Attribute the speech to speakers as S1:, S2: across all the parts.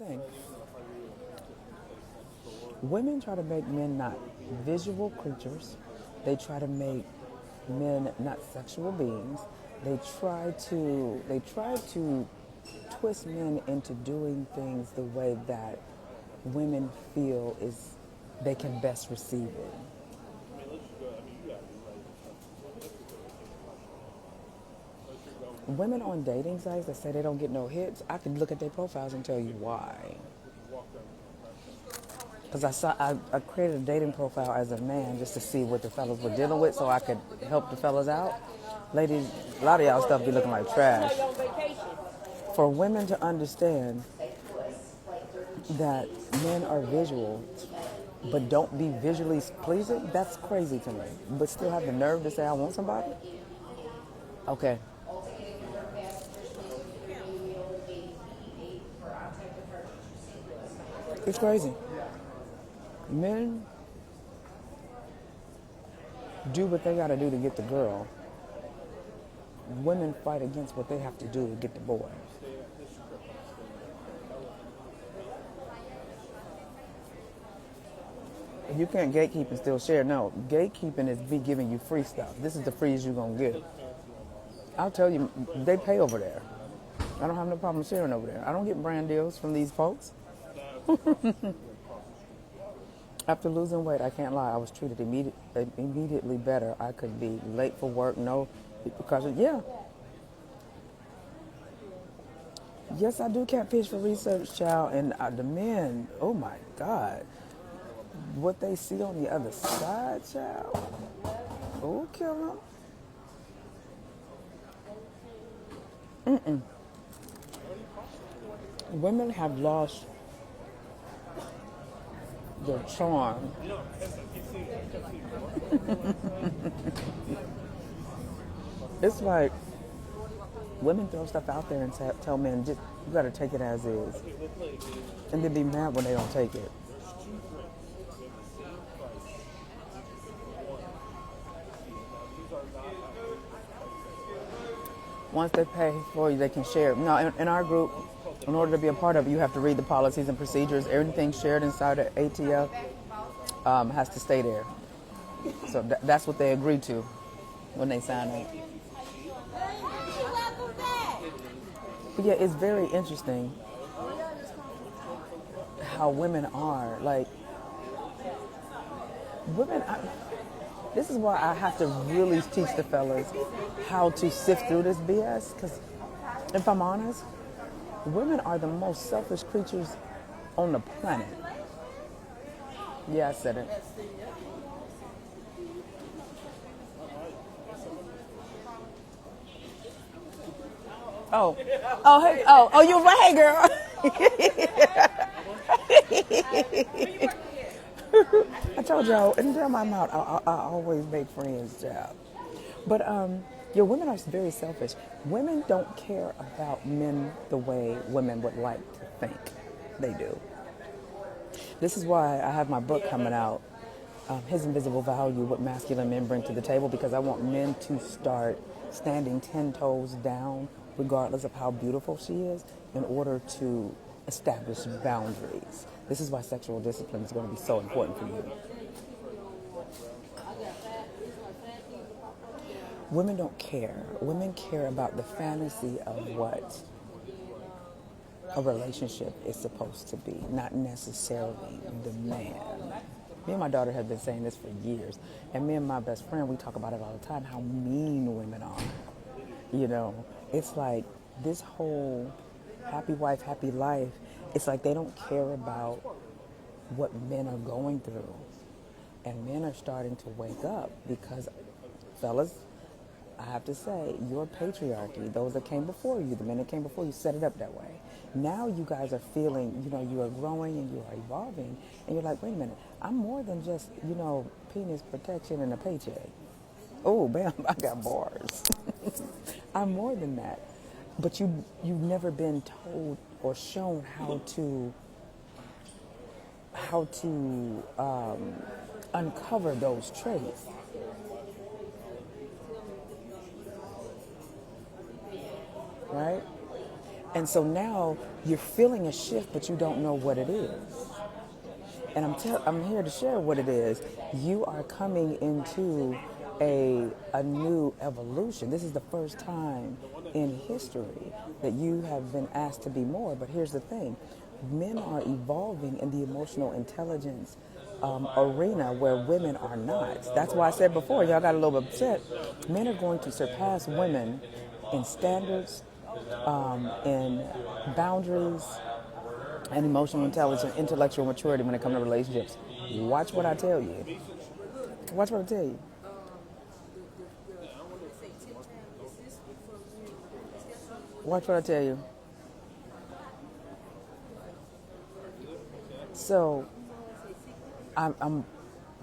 S1: thing. Women try to make men not visual creatures. They try to make men not sexual beings. They try to twist men into doing things the way that women feel is they can best receive it. Women on dating sites that say they don't get no hits, I can look at their profiles and tell you why. Because I created a dating profile as a man just to see what the fellas were dealing with so I could help the fellas out. Ladies, a lot of y'all stuff be looking like trash. For women to understand that men are visual but don't be visually pleasing, that's crazy to me. But still have the nerve to say I want somebody? Okay. It's crazy. Men do what they gotta do to get the girl. Women fight against what they have to do to get the boy. You can't gatekeep and still share. No, gatekeeping is me giving you free stuff. This is the freest you're gonna get. I'll tell you, they pay over there. I don't have no problem sharing over there. I don't get brand deals from these folks. After losing weight, I can't lie, I was treated immediately better. I could be late for work, no, because yeah. Yes, I do catfish for research, child, and the men, oh my God, what they see on the other side, child, oh, kill them. Women have lost their charm. It's like women throw stuff out there and tell men, just, you gotta take it as is. And then be mad when they don't take it. Once they pay for you, they can share. No, in our group, in order to be a part of it, you have to read the policies and procedures. Everything shared inside of ATF has to stay there. So that's what they agreed to when they signed up. But yeah, it's very interesting how women are. Like, women, this is why I have to really teach the fellas how to sift through this BS. Because if I'm honest, women are the most selfish creatures on the planet. Yeah, I said it. Oh, hey, you right, girl. I told y'all, anytime I'm out, I always make friends, child. But your women are very selfish. Women don't care about men the way women would like to think they do. This is why I have my book coming out, His Invisible Value, What Masculine Men Bring to the Table, because I want men to start standing 10 toes down, regardless of how beautiful she is, in order to establish boundaries. This is why sexual discipline is going to be so important for you. Women don't care. Women care about the fantasy of what a relationship is supposed to be, not necessarily the man. Me and my daughter have been saying this for years, and me and my best friend, we talk about it all the time, how mean women are. You know, it's like this whole happy wife, happy life, it's like they don't care about what men are going through. And men are starting to wake up because, fellas, I have to say, your patriarchy, those that came before you, the men that came before you, set it up that way. Now you guys are feeling, you are growing and you are evolving, and you're like, wait a minute, I'm more than just, penis protection and a paycheck. Oh, bam, I got bars. I'm more than that. But you've never been told or shown how to uncover those traits. Right? And so now you're feeling a shift, but you don't know what it is. And I'm here to share what it is. You are coming into a new evolution. This is the first time in history that you have been asked to be more. But here's the thing. Men are evolving in the emotional intelligence arena where women are not. That's why I said before, y'all got a little upset. Men are going to surpass women in standards, in boundaries, and emotional intelligence, intellectual maturity when it comes to relationships. Watch what I tell you. Watch what I tell you. Watch what I tell you. So I'm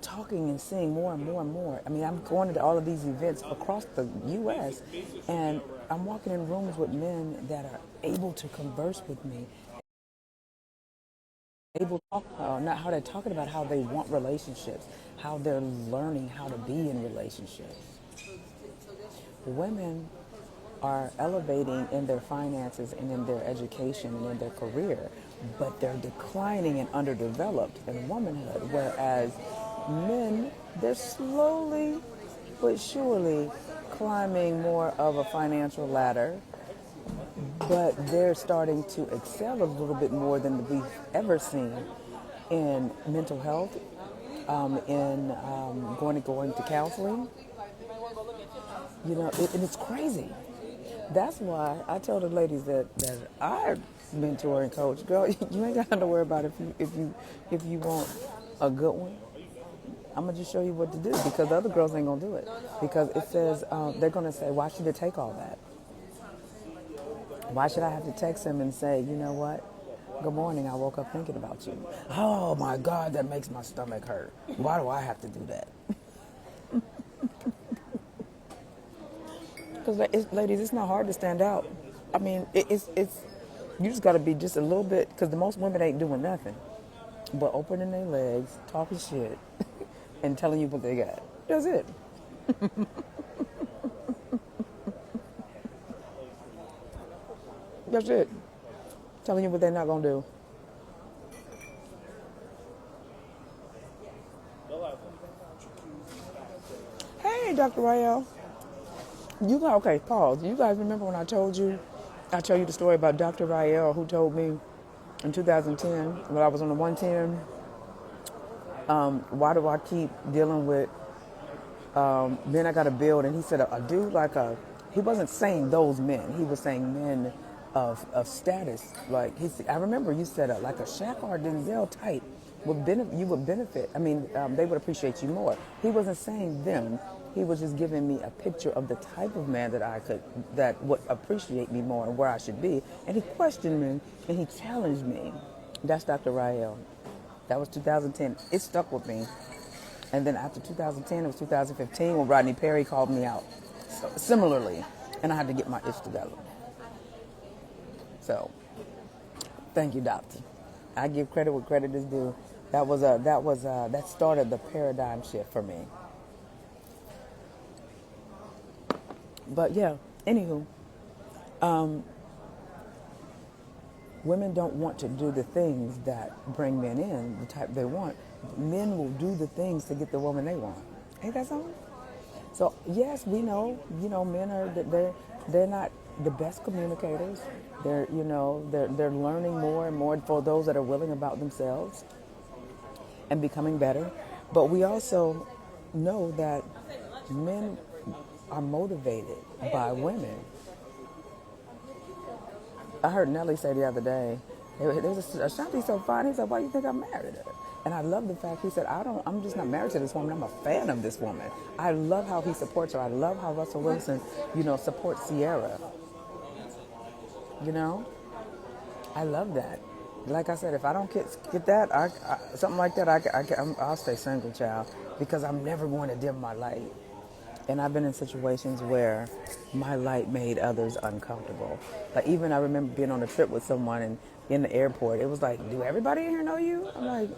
S1: talking and seeing more and more and more. I mean, I'm going to all of these events across the U.S. and I'm walking in rooms with men that are able to converse with me, able to talk, not how they're talking about how they want relationships, how they're learning how to be in relationships. Women are elevating in their finances and in their education and in their career, but they're declining and underdeveloped in womanhood, whereas men, they're slowly but surely climbing more of a financial ladder, but they're starting to excel a little bit more than we've ever seen in mental health, in going to counseling. You know, and it's crazy. That's why I tell the ladies that I mentor and coach, girl, you ain't got to worry about if you want a good one. I'm gonna just show you what to do because the other girls ain't gonna do it because it says they're gonna say, why should it take all that? Why should I have to text him and say, you know what? Good morning, I woke up thinking about you. Oh my God, that makes my stomach hurt. Why do I have to do that? Because, ladies, it's not hard to stand out. I mean, it's you just got to be just a little bit, because the most women ain't doing nothing but opening their legs, talking shit, and telling you what they got. That's it. That's it. Telling you what they're not going to do. Hey, Dr. Rael. Okay, pause. You guys remember when I tell you the story about Dr. Rael, who told me in 2010 when I was on the 110, why do I keep dealing with men I got to build? And he said a dude he wasn't saying those men. He was saying men of status. Like I remember you said like a Shaq or Denzel type you would benefit. I mean, they would appreciate you more. He wasn't saying them. He was just giving me a picture of the type of man that would appreciate me more and where I should be. And he questioned me and he challenged me. That's Dr. Rael. That was 2010. It stuck with me. And then after 2010, it was 2015 when Rodney Perry called me out. So, similarly, and I had to get my ish together. So, thank you, doctor. I give credit where credit is due. That started the paradigm shift for me. But yeah, anywho, women don't want to do the things that bring men in, the type they want. Men will do the things to get the woman they want. Ain't that something? So yes, we know, men they're not the best communicators. They're learning more and more for those that are willing about themselves and becoming better. But we also know that men are motivated by women. I heard Nelly say the other day, there's Ashanti so fine. He said, why do you think I married her? And I love the fact he said, I'm just not married to this woman. I'm a fan of this woman. I love how he supports her. I love how Russell Wilson, supports Sierra. I love that. Like I said, if I don't get that, something like that, I'll stay single, child, because I'm never going to dim my light. And I've been in situations where my light made others uncomfortable. Like even I remember being on a trip with someone and in the airport, it was like, do everybody in here know you? I'm like,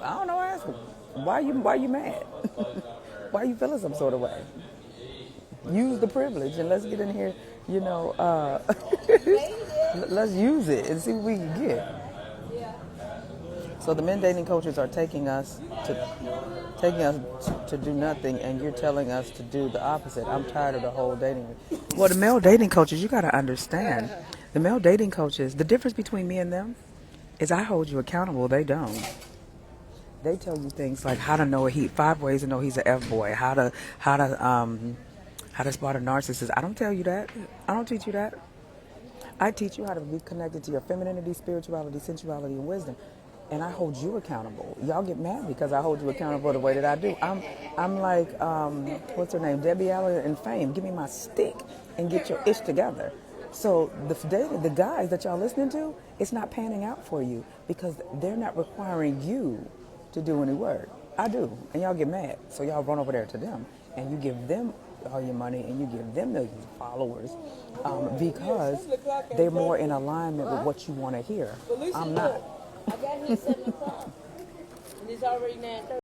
S1: I don't know, ask them. Why you mad? Why are you feeling some sort of way? Use the privilege and let's get in here, Let's use it and see what we can get. So the men dating coaches are taking us to do nothing, and you're telling us to do the opposite. I'm tired of the whole dating. Well, the male dating coaches, you got to understand. The male dating coaches, the difference between me and them is I hold you accountable. They don't. They tell you things like how to know 5 ways to know he's an F boy, how to spot a narcissist. I don't tell you that. I don't teach you that. I teach you how to be connected to your femininity, spirituality, sensuality, and wisdom. And I hold you accountable. Y'all get mad because I hold you accountable the way that I do. I'm like, what's her name? Debbie Allen in Fame. Give me my stick and get your ish together. So the guys that y'all listening to, it's not panning out for you because they're not requiring you to do any work. I do. And y'all get mad. So y'all run over there to them and you give them all your money and you give them millions of followers because they're more in alignment with what you want to hear. I'm not.
S2: I got here at 7 o'clock, and it's already 9:30.